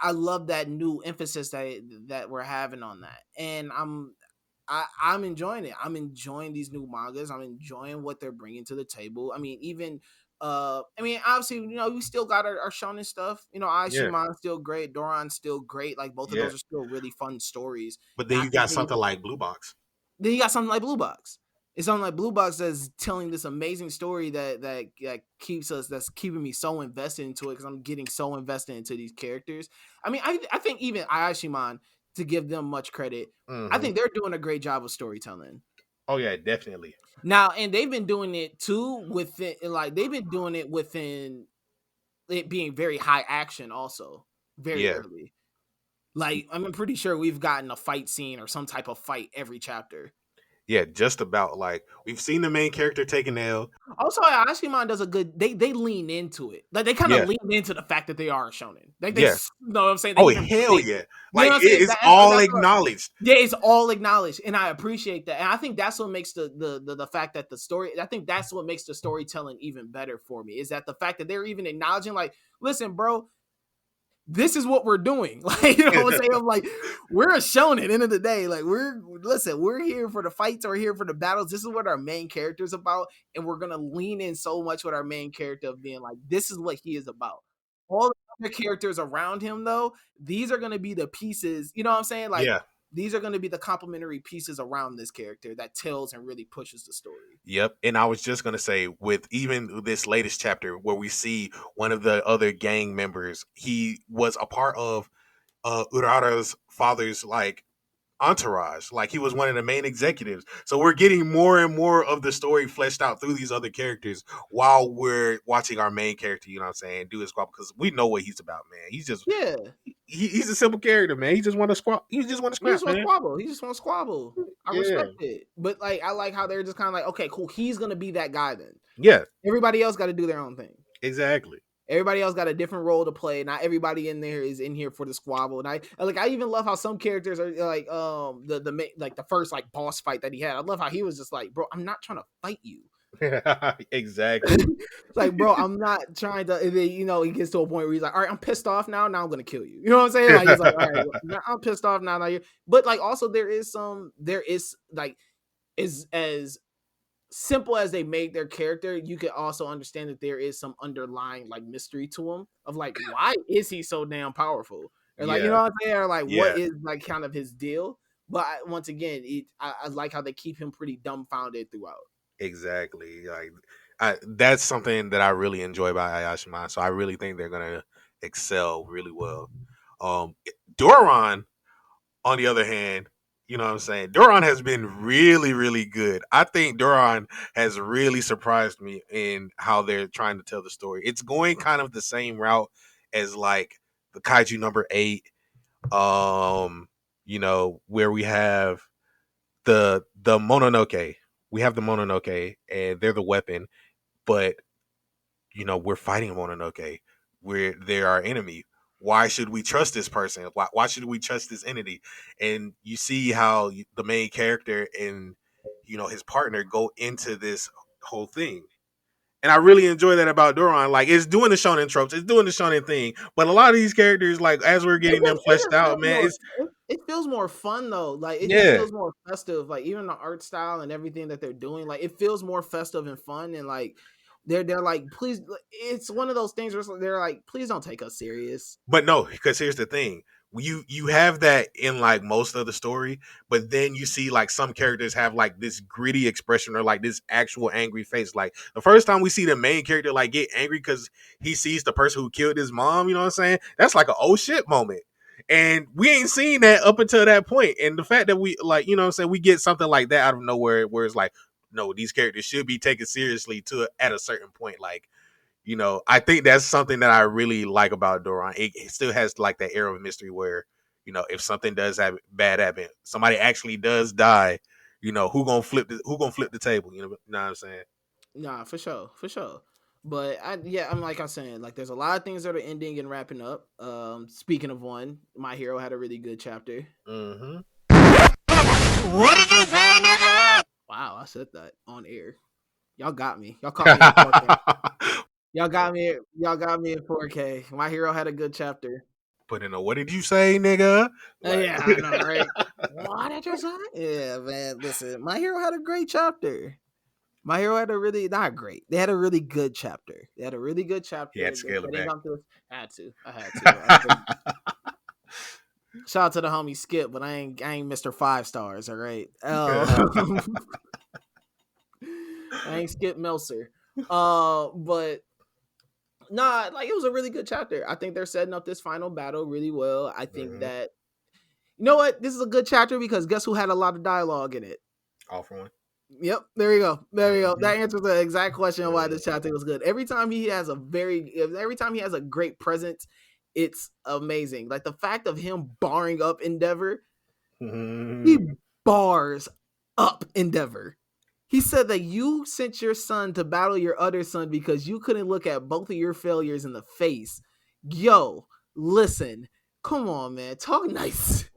Speaker 3: I love that new emphasis that we're having on that. And I'm enjoying it. I'm enjoying these new mangas. I'm enjoying what they're bringing to the table. I mean, even I mean, obviously, we still got our shonen stuff.
Speaker 1: Yeah,
Speaker 3: Ayashimon's still great, Doron's still great. Like both of
Speaker 1: yeah.
Speaker 3: those are still really fun stories.
Speaker 1: But
Speaker 3: And
Speaker 1: then
Speaker 3: I
Speaker 1: you
Speaker 3: think
Speaker 1: got something like Blue Box.
Speaker 3: then you got something like Blue Box. It's something like Blue Box that's telling this amazing story that that's keeping me so invested into it because I'm getting so invested into these characters. I mean, I think even Ayashimon, to give them much credit, I
Speaker 1: Hmm.
Speaker 3: think they're doing a great job of storytelling.
Speaker 1: Oh yeah, definitely.
Speaker 3: Now, and they've been doing it too within, like they've been doing it within it being very high action, also very
Speaker 1: Yeah,
Speaker 3: early. Like I'm pretty sure we've gotten a fight scene or some type of fight every chapter.
Speaker 1: yeah. Just about like we've seen the main character take an L.
Speaker 3: Also, Ashimon does a good. They lean into it. Like they kind of
Speaker 1: Yeah,
Speaker 3: lean into the fact that they are a shonen. Like
Speaker 1: yeah.
Speaker 3: you know what I'm saying. They
Speaker 1: Oh
Speaker 3: even
Speaker 1: hell
Speaker 3: say it.
Speaker 1: yeah!
Speaker 3: You know
Speaker 1: Like
Speaker 3: what I'm
Speaker 1: it
Speaker 3: saying.
Speaker 1: is all
Speaker 3: That's what,
Speaker 1: acknowledged.
Speaker 3: yeah, it's all acknowledged, and I appreciate that. And I think that's what makes the fact that the story. I think that's what makes the storytelling even better for me. Is that the fact that they're even acknowledging, like, listen, bro, this is what we're doing. Like, you know what I'm saying? I'm like, we're a shonen at the end of the day. Like, we're here for the fights, we're here for the battles. This is what our main character is about. And we're gonna lean in so much with our main character of being like, this is what he is about. All the other characters around him, though, these are gonna be the pieces, you know what I'm saying? Like,
Speaker 1: Yeah.
Speaker 3: these are gonna be the complementary pieces around this character that tells and really pushes the story.
Speaker 1: Yep. And I was just gonna say, with even this latest chapter where we see one of the other gang members, he was a part of Urara's father's like entourage. Like he was one of the main executives. So we're getting more and more of the story fleshed out through these other characters while we're watching our main character, you know what I'm saying, do his squabble because we know what he's about, man. He's just
Speaker 3: Yeah.
Speaker 1: he's a simple character, man. He just want to squat. He just want to
Speaker 3: He just
Speaker 1: scrap,
Speaker 3: want to
Speaker 1: man.
Speaker 3: squabble. He just want to squabble. I
Speaker 1: Yeah,
Speaker 3: respect it. But like I like how they're just kind of like, okay, cool. He's gonna be that guy then.
Speaker 1: yeah,
Speaker 3: Everybody else got to do their own thing.
Speaker 1: exactly.
Speaker 3: Everybody else got a different role to play. Not everybody in there is in here for the squabble. And I even love how some characters are like like the first like boss fight that he had. I love how he was just like, bro, I'm not trying to fight you.
Speaker 1: Exactly.
Speaker 3: Like, bro, I'm not trying to. And then, he gets to a point where he's like, all right, I'm pissed off now. Now I'm gonna kill you. You know what I'm saying? Like, he's like, all right, now I'm pissed off now. Now you. But like, also there is like, is as simple as they made their character, you can also understand that there is some underlying like mystery to him of like, why is he so damn powerful? Or like, you
Speaker 1: Yeah,
Speaker 3: know what I'm saying? Or like, what
Speaker 1: yeah,
Speaker 3: is like kind of his deal? But once again, I like how they keep him pretty dumbfounded throughout.
Speaker 1: exactly. Like that's something that I really enjoy about Ayashimon. So I really think they're gonna excel really well. Um, Doron, on the other hand, you know what I'm saying? Doron has been really, really good. I think Doron has really surprised me in how they're trying to tell the story. It's going kind of the same route as like the Kaiju number 8, where we have the Mononoke. We have the Mononoke and they're the weapon, but we're fighting Mononoke. They're our enemy. Why should we trust this person? Why should we trust this entity? And you see how the main character and his partner go into this whole thing. And I really enjoy that about Doron. Like it's doing the shonen tropes, it's doing the shonen thing. But a lot of these characters, like as we're getting them
Speaker 3: It
Speaker 1: fleshed
Speaker 3: just
Speaker 1: out,
Speaker 3: feels
Speaker 1: man,
Speaker 3: more.
Speaker 1: it's
Speaker 3: It feels more fun though. Like it just
Speaker 1: yeah.
Speaker 3: feels more festive. Like even the art style and everything that they're doing, like it feels more festive and fun. And like they're like, please. It's one of those things where they're like, please don't take us serious.
Speaker 1: But no, because here's the thing. You have that in like most of the story, but then you see like some characters have like this gritty expression or like this actual angry face. Like the first time we see the main character like get angry because he sees the person who killed his mom, you know what I'm saying? That's like an oh shit moment. And we ain't seen that up until that point. And the fact that we like, you know what I'm saying, we get something like that out of nowhere where it's like, no, these characters should be taken seriously to at a certain point. Like I think that's something that I really like about Doron. It still has like that air of mystery where, if something does bad happen, somebody actually does die, who gonna flip the table? You know what I'm saying?
Speaker 3: Nah, for sure, for sure. But I'm like I'm saying, like there's a lot of things that are ending and wrapping up. Speaking of one, My Hero had a really good chapter.
Speaker 1: Mm-hmm.
Speaker 3: Wow, I said that on air. Y'all got me. Y'all caught me in 4K. Y'all got me. Y'all got me in 4K. My Hero had a good chapter.
Speaker 1: Put in a what did you say, nigga? Like,
Speaker 3: Yeah, I know, right? What did you say? Yeah, man. Listen, My Hero had a great chapter. My Hero had a really not great. They had a really good chapter. They had a really good
Speaker 1: He had
Speaker 3: chapter.
Speaker 1: to
Speaker 3: They're
Speaker 1: scale it
Speaker 3: setting
Speaker 1: back.
Speaker 3: up this. I had to. Shout out to the homie Skip, but I ain't Mr. 5 stars. All right. I ain't Skip Meltzer. But nah, like it was a really good chapter. I think they're setting up this final battle really well. I think that you know what, this is a good chapter because guess who had a lot of dialogue in it?
Speaker 1: All for one.
Speaker 3: Yep, there you go. There you go. That answers the exact question of why this chapter was good. Every time he has a great presence, it's amazing. Like the fact of him barring up Endeavor, he bars up Endeavor. He said that you sent your son to battle your other son because you couldn't look at both of your failures in the face. Yo, listen, come on, man. Talk nice.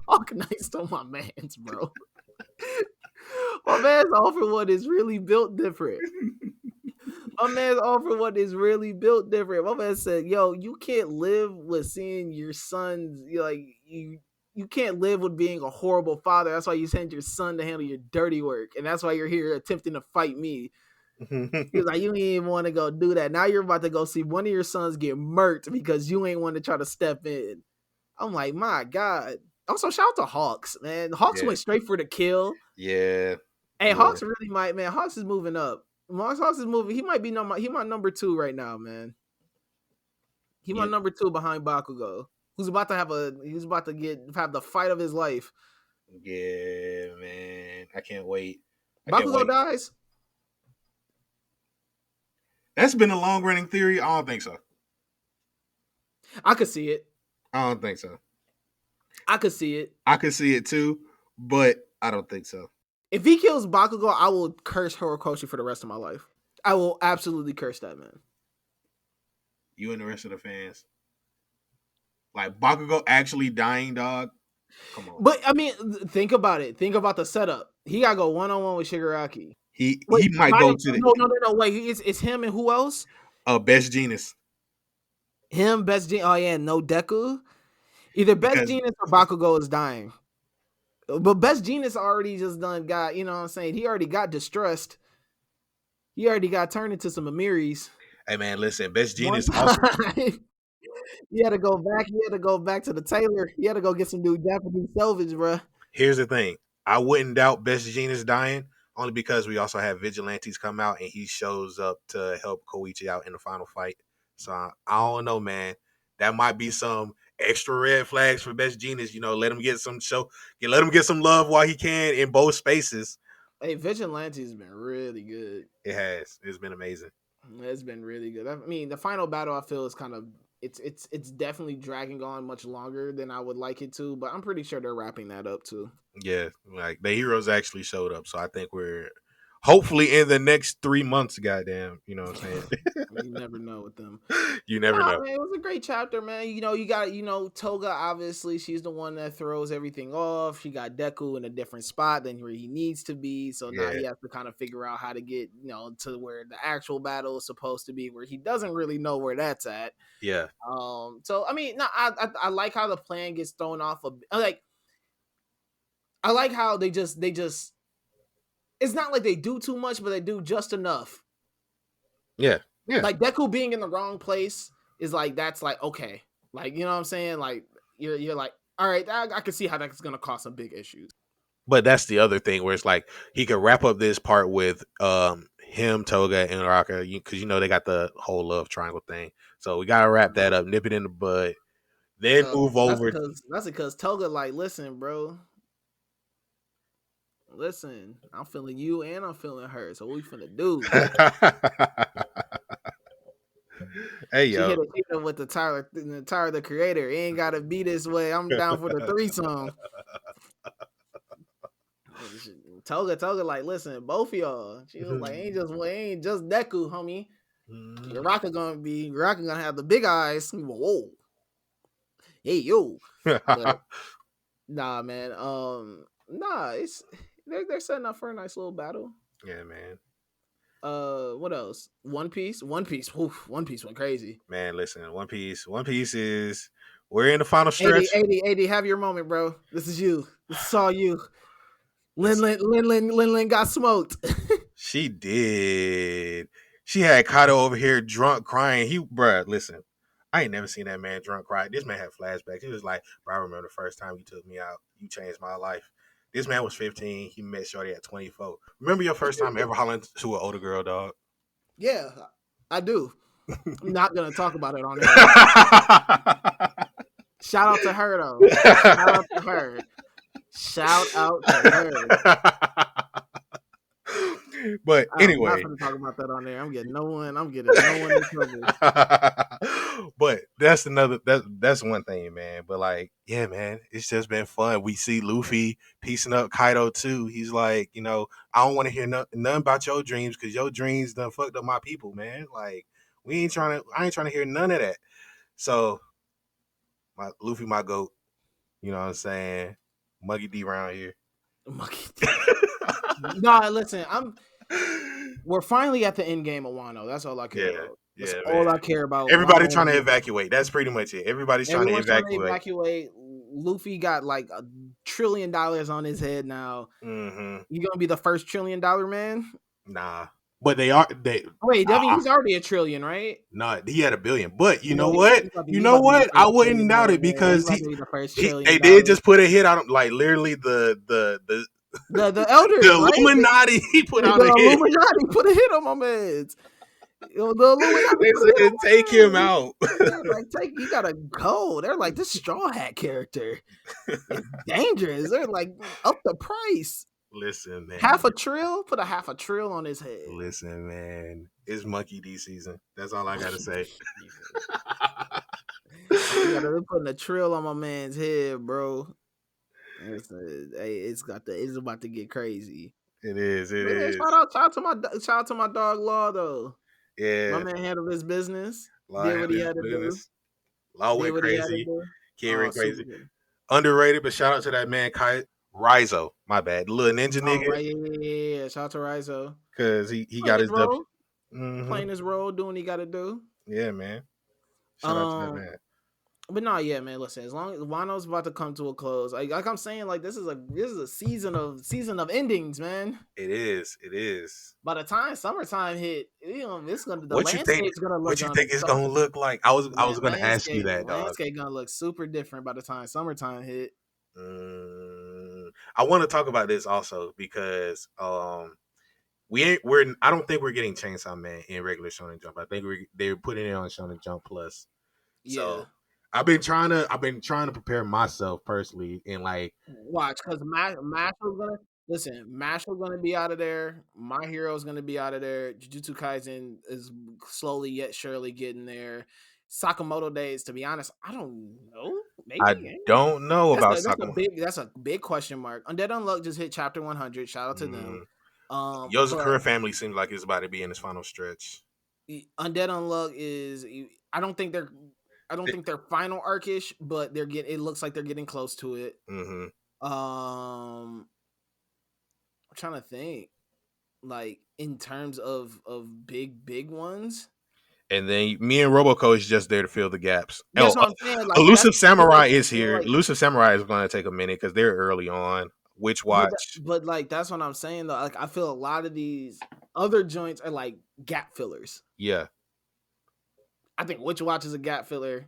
Speaker 3: Talk nice to my mans, bro. My man's All For One is really built different. My man's All For One is really built different. My man said, yo, you can't live with seeing your sons, you can't live with being a horrible father. That's why you send your son to handle your dirty work. And that's why you're here attempting to fight me. He's like, you ain't even want to go do that. Now you're about to go see one of your sons get murked because you ain't want to try to step in. I'm like, my God. Also, shout out to Hawks, man. Hawks went straight for the kill.
Speaker 1: Yeah.
Speaker 3: Hey, Hawks really might, man. Hawks is moving up. Hawks is moving. He might be number 2 right now, man. He my number 2 behind Bakugo. Who's about to have the fight of his life.
Speaker 1: Yeah, man. I can't wait.
Speaker 3: Bakugo dies?
Speaker 1: That's been a long running theory. I don't think so.
Speaker 3: I could see it.
Speaker 1: I don't think so.
Speaker 3: I could see it.
Speaker 1: I could see it too, but I don't think so.
Speaker 3: If he kills Bakugo, I will curse Horikoshi for the rest of my life. I will absolutely curse that man.
Speaker 1: You and the rest of the fans. Like Bakugo actually dying, dog. Come on.
Speaker 3: But I mean, think about it. Think about the setup. He gotta go 1-on-1 with Shigaraki.
Speaker 1: He might go to the
Speaker 3: no. Wait, it's him and who else?
Speaker 1: Best Genius.
Speaker 3: Him, Best Genius. Oh yeah, no Deku. Either Best Genius or Bakugo is dying. But Best Genius already just got, you know what I'm saying? He already got distressed. He already got turned into some Amiris.
Speaker 1: Hey man, listen, Best Genius also.
Speaker 3: He had to go back. He had to go back to the tailor. He had to go get some new Japanese selvage, bro.
Speaker 1: Here's the thing. I wouldn't doubt Best Genius dying, only because we also have Vigilantes come out and he shows up to help Koichi out in the final fight. So I don't know, man. That might be some extra red flags for Best Genius. You know, let him get some love while he can in both spaces.
Speaker 3: Hey, Vigilante has been really good.
Speaker 1: It has. It's been amazing.
Speaker 3: It's been really good. I mean, the final battle I feel is kind of it's definitely dragging on much longer than I would like it to, but I'm pretty sure they're wrapping that up too.
Speaker 1: Yeah, like the heroes actually showed up, so I think we're hopefully in the next 3 months. Goddamn, you know what I'm saying?
Speaker 3: You never know with them.
Speaker 1: You never know.
Speaker 3: Man, it was a great chapter, man. You know, you got Toga. Obviously, she's the one that throws everything off. She got Deku in a different spot than where he needs to be, so now he has to kind of figure out how to get to where the actual battle is supposed to be, where he doesn't really know where that's at.
Speaker 1: Yeah.
Speaker 3: So I mean, no, I like how the plan gets thrown off. I like how they just. It's not like they do too much, but they do just enough.
Speaker 1: Yeah. Yeah.
Speaker 3: Like Deku being in the wrong place is like, that's like, okay. Like, you know what I'm saying? Like you're like, all right, I can see how that's gonna cause some big issues.
Speaker 1: But that's the other thing where it's like he could wrap up this part with him, Toga, and Raka, because they got the whole love triangle thing. So we gotta wrap that up, nip it in the bud, then move over.
Speaker 3: That's because Toga like, listen, bro. Listen, I'm feeling you and I'm feeling her. So what we finna do?
Speaker 1: Hey, yo.
Speaker 3: She hit it with the Tyler the Creator. It ain't gotta be this way. I'm down for the threesome. Toga, like, listen, both of y'all. She was like, ain't just Deku, homie. Raka gonna have the big eyes. Whoa. Hey, yo. But, nah, man. It's they're setting up for a nice little battle.
Speaker 1: Yeah, man.
Speaker 3: What else? One Piece. Oof, One Piece went crazy.
Speaker 1: Man, listen, One Piece is we're in the final stretch.
Speaker 3: 80, have your moment, bro. This is you. This is all you. Lin got smoked.
Speaker 1: She did. She had Kato over here drunk crying. Bruh, listen. I ain't never seen that man drunk cry. This man had flashbacks. He was like, bro, I remember the first time you took me out. You changed my life. This man was 15. He met Shorty at 24. Remember your first time ever hollering to an older girl, dog?
Speaker 3: Yeah, I do. I'm not gonna talk about it on air. Shout out to her though. Shout out to her. Shout out to her.
Speaker 1: But anyway,
Speaker 3: I'm not gonna talk about that on there. I'm getting no one in trouble.
Speaker 1: But that's one thing, man. But like, yeah, man, it's just been fun. We see Luffy piecing up Kaido too. He's like, I don't want to hear nothing about your dreams because your dreams done fucked up my people, man. Like, I ain't trying to hear none of that. So, my Luffy, my goat. You know what I'm saying? Muggy D around here.
Speaker 3: Muggy D. Nah, listen, we're finally at the end game of Wano. That's all I care about. That's all I care about.
Speaker 1: Everybody trying to evacuate. That's pretty much it. Everyone's trying to evacuate.
Speaker 3: Luffy got like $1 trillion on his head now.
Speaker 1: Mm-hmm.
Speaker 3: You gonna be the first $1 trillion man?
Speaker 1: Nah. But he's already
Speaker 3: $1 trillion, right?
Speaker 1: No, he had $1 billion. But you know what? I wouldn't doubt it because they did just put a hit on him. Like literally the
Speaker 3: elders,
Speaker 1: the Illuminati.
Speaker 3: Right?
Speaker 1: He put out a hit.
Speaker 3: Illuminati put a hit on my man's. The Illuminati
Speaker 1: take him out.
Speaker 3: Like, you gotta go. They're like, this Straw Hat character is dangerous. They're like, up the price.
Speaker 1: Listen, man.
Speaker 3: $500 billion? Put a $500 billion on his head.
Speaker 1: Listen, man. It's Monkey D season. That's all I gotta say.
Speaker 3: They're putting $1 trillion on my man's head, bro. It's about to get crazy.
Speaker 1: It is.
Speaker 3: Shout out to my dog Law though.
Speaker 1: Yeah,
Speaker 3: my man handled his business.
Speaker 1: Law
Speaker 3: did what he had to do.
Speaker 1: Law went crazy. Kid went crazy. Underrated, but shout out to that man Rizo. My bad, the little ninja nigga.
Speaker 3: Right, yeah. Shout out to Rizo
Speaker 1: because he got his
Speaker 3: role. Playing his role, doing what he got to do.
Speaker 1: Yeah, man. Shout out to that man.
Speaker 3: But no, yeah, man. Listen, as long as Wano's about to come to a close, like I'm saying, like this is a season of endings, man.
Speaker 1: It is.
Speaker 3: By the time summertime hit, it's gonna
Speaker 1: what you think it's gonna look like? I was gonna ask you that, dog.
Speaker 3: Landscape gonna look super different by the time summertime hit.
Speaker 1: I want to talk about this also because I don't think we're getting Chainsaw Man in regular Shonen Jump. I think they're putting it on Shonen Jump Plus. Yeah. So I've been trying to prepare myself personally and like
Speaker 3: watch because Mashal's gonna be out of there. My Hero's gonna be out of there. Jujutsu Kaisen is slowly yet surely getting there. Sakamoto Days, to be honest, I don't know. Maybe
Speaker 1: I don't know about
Speaker 3: Sakamoto. That's a big question mark. Undead Unluck just hit chapter 100. Shout out to them.
Speaker 1: Yozakura family seems like it's about to be in its final stretch.
Speaker 3: Undead Unluck is. I don't think they're final arc-ish, but it looks like they're getting close to it.
Speaker 1: Mm-hmm.
Speaker 3: I'm trying to think, like in terms of big ones.
Speaker 1: And then me and Roboco is just there to fill the gaps.
Speaker 3: That's what I'm saying. Like,
Speaker 1: Elusive Samurai is here. Like, Elusive Samurai is going to take a minute because they're early on. Witch Watch.
Speaker 3: But like that's what I'm saying though. Like I feel a lot of these other joints are like gap fillers.
Speaker 1: Yeah.
Speaker 3: I think Witch Watch is a gap filler.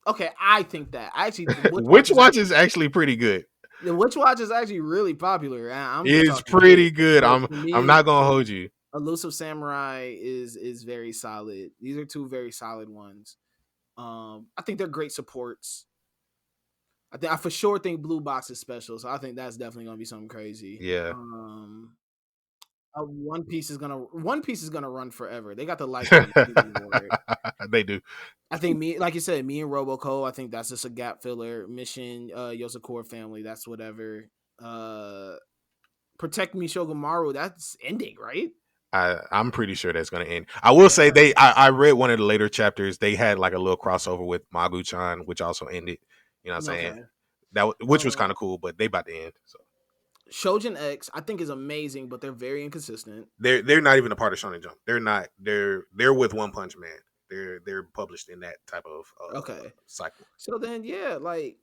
Speaker 3: Okay, I think that. I actually
Speaker 1: Witch Watch is actually pretty good.
Speaker 3: The Witch Watch is actually really popular.
Speaker 1: It's pretty good. I'm not gonna hold you.
Speaker 3: Elusive Samurai is very solid. These are two very solid ones. I think they're great supports. I for sure think Blue Box is special, so I think that's definitely gonna be something crazy.
Speaker 1: Yeah.
Speaker 3: One Piece is gonna run forever. They got the life.
Speaker 1: They do.
Speaker 3: I think like you said, me and Roboco. I think that's just a gap filler mission. Yozakura family. That's whatever. Protect Me Shogumaru. That's ending, right?
Speaker 1: I'm pretty sure that's going to end. I will say I read one of the later chapters. They had like a little crossover with Magu-chan, which also ended. You know what I'm saying? Which was kind of cool, but they about to end. So
Speaker 3: Shojin X, I think, is amazing, but they're very inconsistent.
Speaker 1: They're not even a part of Shonen Jump. They're not. They're with One Punch Man. They're published in that type of cycle.
Speaker 3: So then, yeah, like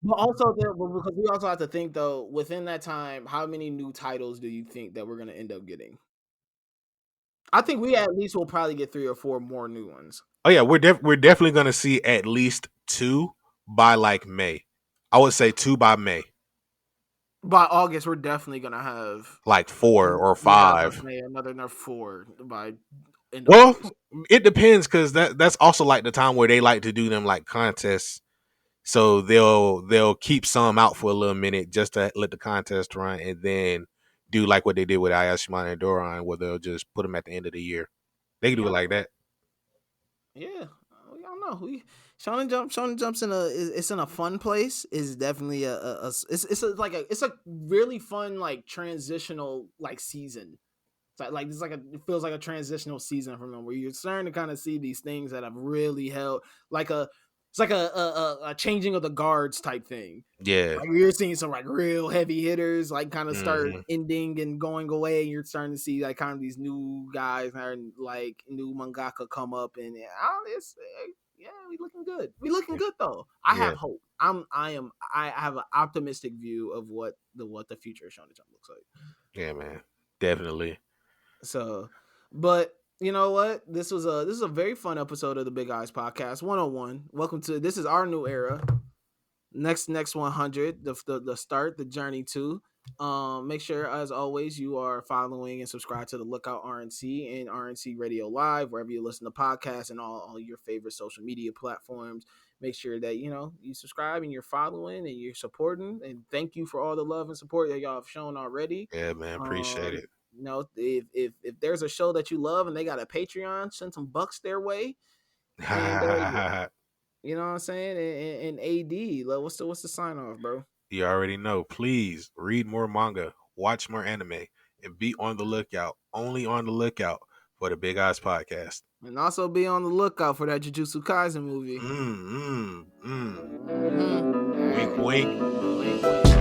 Speaker 3: But also, because we also have to think though, within that time, how many new titles do you think that we're gonna end up getting? I think we at least will probably get 3 or 4 more new ones.
Speaker 1: Oh yeah, we're definitely gonna see at least 2 by like May. I would say 2 by May,
Speaker 3: By August, we're definitely gonna have
Speaker 1: like 4 or
Speaker 3: yeah, I was about
Speaker 1: 5.
Speaker 3: to say another 4 by end of
Speaker 1: Well,
Speaker 3: August.
Speaker 1: it depends because that's also like the time where they like to do them like contests. So they'll keep some out for a little minute just to let the contest run, and then do like what they did with Ayashimon and Doron, where they'll just put them at the end of the year. They can do it
Speaker 3: Yeah,
Speaker 1: like that.
Speaker 3: yeah. Y'all know we Shonen Jump's it's in a fun place. It's definitely it's a really fun like transitional like season. It feels like a transitional season from them where you're starting to kind of see these things that have really held like it's like a changing of the guards type thing.
Speaker 1: Yeah.
Speaker 3: Like you're seeing some like real heavy hitters like kind of start
Speaker 1: Hmm.
Speaker 3: ending and going away. You're starting to see like kind of these new guys and like new mangaka come up and yeah, we looking good. We looking good though. I
Speaker 1: Yeah.
Speaker 3: have hope. I have an optimistic view of what the future of Shonen Jump looks like.
Speaker 1: Yeah, man. Definitely.
Speaker 3: So, but you know what? This is a very fun episode of the Big Eyes Podcast 101. Welcome to this is our new era. Next 100, the start, the journey to. Make sure as always you are following and subscribe to the Lookout RNC and RNC Radio Live wherever you listen to podcasts and all your favorite social media platforms. Make sure that you subscribe and you're following and you're supporting. And thank you for all the love and support that y'all have shown already.
Speaker 1: Yeah, man. Appreciate it.
Speaker 3: If there's a show that you love and they got a Patreon, send some bucks their way. And you know what I'm saying? And AD, like, what's the sign off, bro?
Speaker 1: You already know. Please read more manga, watch more anime, and be on the lookout. Only on the lookout for the Big Eyes Podcast.
Speaker 3: And also be on the lookout for that Jujutsu Kaisen movie.
Speaker 1: Mm, mm, mm.
Speaker 3: Mm-hmm.
Speaker 1: Wink, wink.
Speaker 3: Wink, wink.